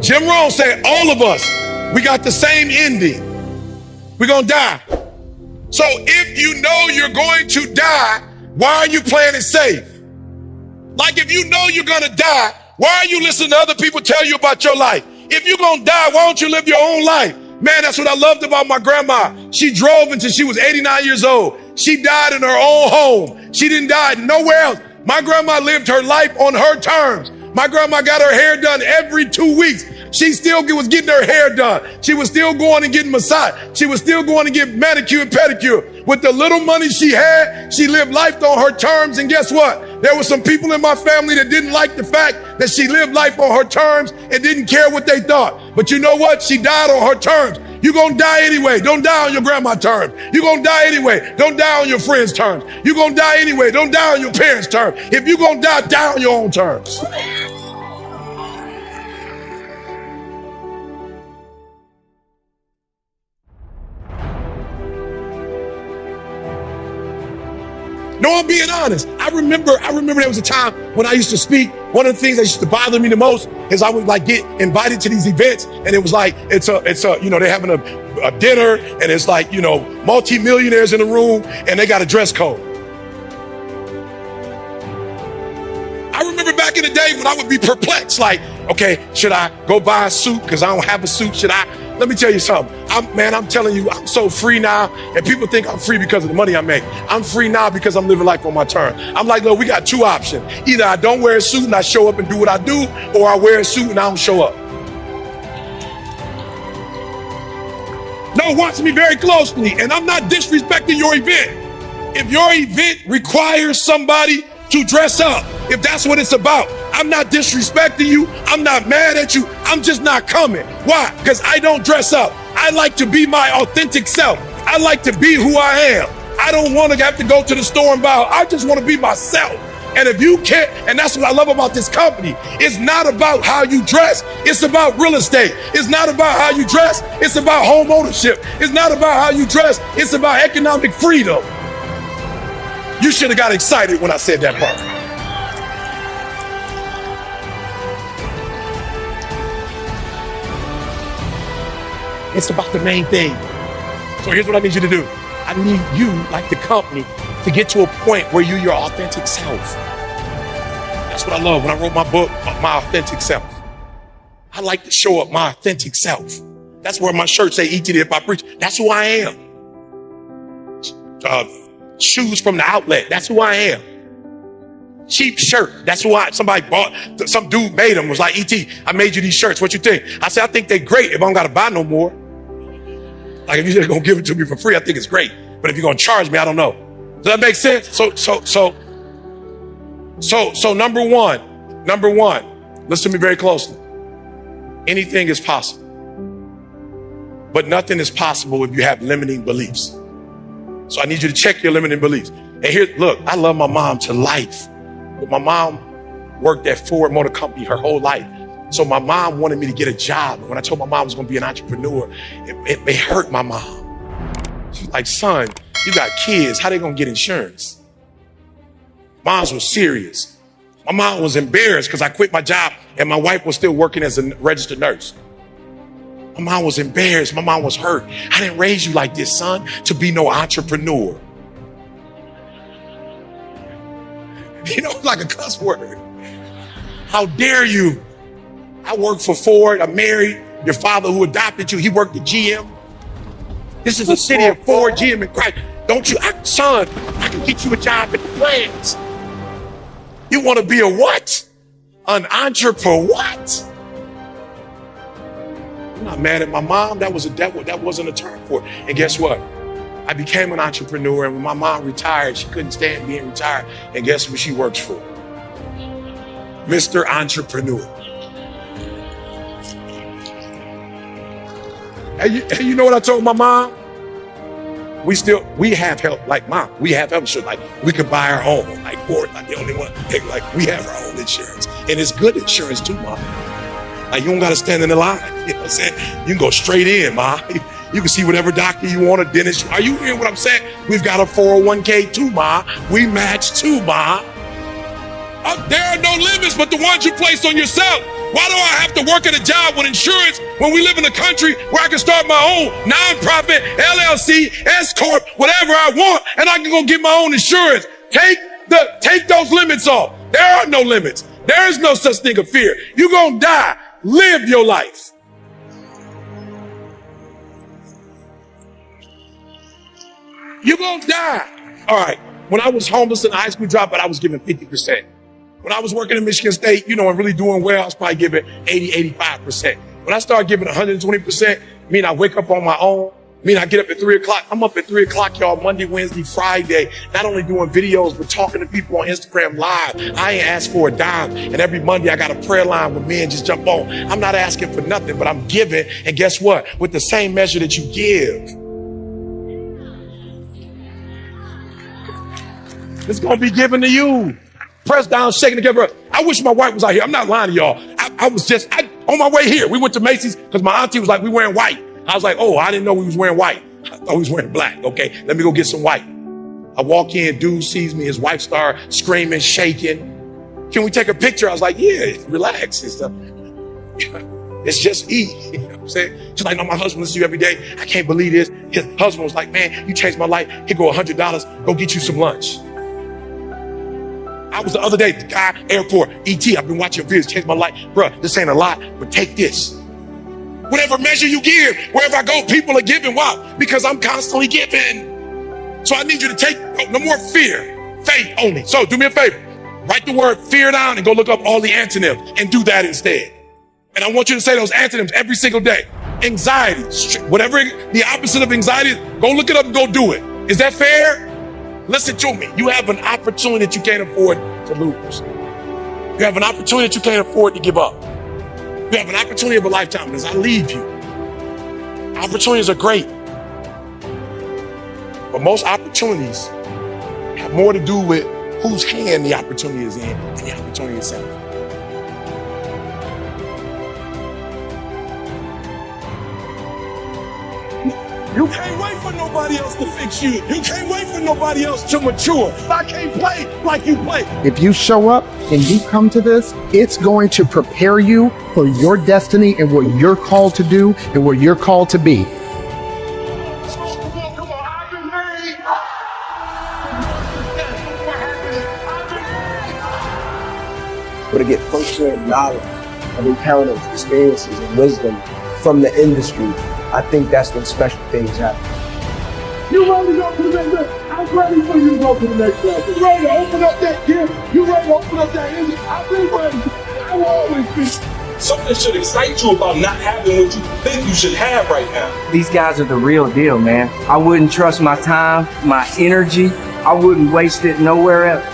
Jim Rohn said all of us, we got the same ending. We're gonna die. So if you know you're going to die, why are you playing it safe? Like if you know you're gonna die, why are you listening to other people tell you about your life? If you're gonna die, why don't you live your own life? Man, that's what I loved about my grandma. She drove until she was 89 years old. She died in her own home. She didn't die nowhere else. My grandma lived her life on her terms. My grandma got her hair done every 2 weeks. She still was getting her hair done. She was still going and getting massaged. She was still going to get manicure and pedicure. With the little money she had, she lived life on her terms. And guess what? There were some people in my family that didn't like the fact that she lived life on her terms and didn't care what they thought. But you know what? She died on her terms. You're going to die anyway. Don't die on your grandma's terms. You're going to die anyway. Don't die on your friend's terms. You're going to die anyway. Don't die on your parents' terms. If you're going to die, die on your own terms. No, I'm being honest. I remember there was a time when I used to speak. One of the things that used to bother me the most is I would like get invited to these events, and it was like it's a they're having a dinner, and it's like multi-millionaires in the room, and they got a dress code. I remember back in the day when I would be perplexed, like, okay, should I go buy a suit because I don't have a suit? Should I? Let me tell you something. I'm telling you, I'm so free now. And people think I'm free because of the money I make. I'm free now because I'm living life on my terms. I'm like, look, we got two options. Either I don't wear a suit and I show up and do what I do, or I wear a suit and I don't show up. No, watch me very closely. And I'm not disrespecting your event. If your event requires somebody to dress up, if that's what it's about, I'm not disrespecting you. I'm not mad at you. I'm just not coming. Why? Because I don't dress up. I like to be my authentic self. I like to be who I am. I don't want to have to go to the store and buy. I just want to be myself. And if you can't, and that's what I love about this company, it's not about how you dress. It's about real estate. It's not about how you dress. It's about home ownership. It's not about how you dress. It's about economic freedom. You should have got excited when I said that part. It's about the main thing. So here's what I need you to do. I need you, like the company, to get to a point where you're your authentic self. That's what I love when I wrote my book, My Authentic Self. I like to show up my authentic self. That's where my shirts say ET if I preach. That's who I am. Shoes from the outlet. That's who I am. Cheap shirt. That's why somebody bought, some dude made them, was like, ET, I made you these shirts. What you think? I said, I think they're great if I don't got to buy no more. Like if you're just going to give it to me for free, I think it's great. But if you're going to charge me, I don't know. Does that make sense? So number one, listen to me very closely. Anything is possible, but nothing is possible if you have limiting beliefs. So I need you to check your limiting beliefs. And here, look, I love my mom to life. But my mom worked at Ford Motor Company her whole life. So my mom wanted me to get a job. And when I told my mom I was going to be an entrepreneur, it hurt my mom. She's like, son, you got kids. How they going to get insurance? Moms was serious. My mom was embarrassed because I quit my job and my wife was still working as a registered nurse. My mom was embarrassed. My mom was hurt. I didn't raise you like this, son, to be no entrepreneur. You know, like a cuss word. How dare you? I work for Ford. I'm married. Your father who adopted you, he worked at GM. This is a city of Ford, GM, and Christ. Don't you, son, I can get you a job at the plants. You want to be a what? An entrepreneur what? I'm not mad at my mom. That wasn't a term for it. And guess what? I became an entrepreneur, and when my mom retired, she couldn't stand being retired. And guess what she works for? Mr. Entrepreneur. And you know what I told my mom? We have help, like mom, we have health insurance. Like we could buy our own, like Ford, not the only one. Like we have our own insurance. And it's good insurance too, mom. Like you don't gotta stand in the line. You know what I'm saying? You can go straight in, ma. You can see whatever doctor you want, a dentist. Are you hearing what I'm saying? We've got a 401k too, ma. We match too, ma. There are no limits but the ones you place on yourself. Why do I have to work at a job with insurance when we live in a country where I can start my own nonprofit, LLC, S Corp, whatever I want, and I can go get my own insurance? Take those limits off. There are no limits. There is no such thing of fear. You're gonna die. Live your life. You're gonna die. All right. When I was homeless in high school dropout, I was giving 50%. When I was working in Michigan State, and really doing well, I was probably giving 80, 85%. When I started giving 120%, mean I wake up on my own, mean I get up at 3 o'clock. I'm up at 3 o'clock, y'all, Monday, Wednesday, Friday, not only doing videos, but talking to people on Instagram Live. I ain't asked for a dime. And every Monday I got a prayer line where men just jump on. I'm not asking for nothing, but I'm giving. And guess what? With the same measure that you give, it's going to be given to you. Pressed down, shaking together. I wish my wife was out here. I'm not lying to y'all. I was on my way here. We went to Macy's because my auntie was like, we wearing white. I was like, oh, I didn't know we was wearing white. I thought we was wearing black. Okay, let me go get some white. I walk in, dude sees me. His wife start screaming, shaking. Can we take a picture? I was like, yeah, relax. It's just eat. You know what I'm saying? She's like, no, my husband listens to you every day. I can't believe this. His husband was like, man, you changed my life. Here go $100. Go get you some lunch. I was the other day, the guy, airport, ET, I've been watching your videos, changed my life. Bruh, this ain't a lot, but take this. Whatever measure you give, wherever I go, people are giving. Why? Because I'm constantly giving. So I need you to take no more fear, faith only. So do me a favor, write the word fear down and go look up all the antonyms and do that instead. And I want you to say those antonyms every single day. Anxiety, whatever the opposite of anxiety is, go look it up and go do it. Is that fair? Listen to me. You have an opportunity that you can't afford to lose. You have an opportunity that you can't afford to give up. You have an opportunity of a lifetime. And as I leave you, opportunities are great. But most opportunities have more to do with whose hand the opportunity is in than the opportunity itself. You can't wait for nobody else to fix you. You can't wait for nobody else to mature. I can't play like you play. If you show up and you come to this, it's going to prepare you for your destiny and what you're called to do and what you're called to be. Come on. I've been made. But to get firsthand knowledge of encounters, experiences, and wisdom from the industry, I think that's when special things happen. You ready to go to the next level? I'm ready for you to go to the next level. You ready to open up that gift? You ready to open up that engine? I've been ready. I will always be. Something should excite you about not having what you think you should have right now. These guys are the real deal, man. I wouldn't trust my time, my energy. I wouldn't waste it nowhere else.